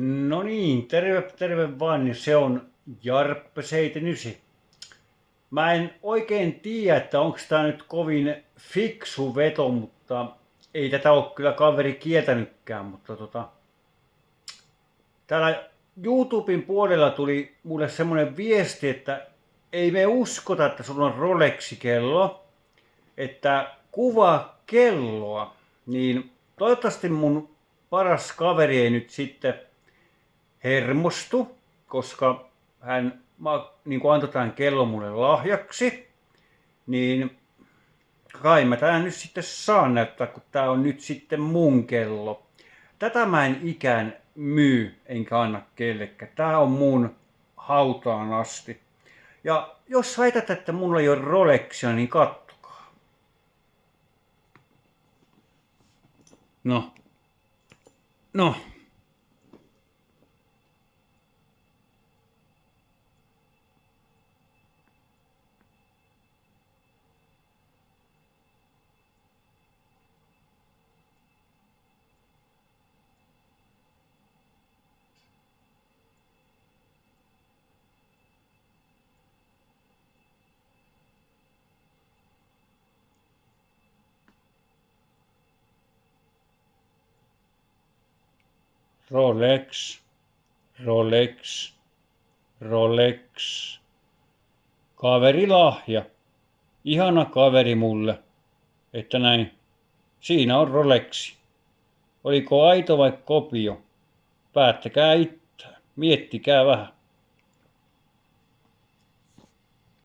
No niin, terve vaan, niin se on Jarppe 79. Mä en oikein tiedä, että onko tää nyt kovin fiksu veto, mutta ei tätä ole kyllä kaveri kieltänytkään, mutta täällä YouTuben puolella tuli mulle semmonen viesti, että ei me uskota, että sulla on Rolexi-kello, että kuvaa kelloa, niin toivottavasti mun paras kaveri ei nyt sitten hermostu, koska hän niin kuin antoi tämän kellon mulle lahjaksi, niin kai mä tää nyt sitten saan näyttää, kun tää on nyt sitten mun kello. Tätä mä en ikään myy enkä anna kellekään. Tää on mun hautaan asti. Ja jos väität, että mulla ei ole Rolexia, niin kattokaa. No. No. Rolex, Rolex, Rolex. Kaverilahja. Ihana kaveri mulle, että näin. Siinä on Rolexi. Oliko aito vai kopio? Päättäkää itse. Miettikää vähän.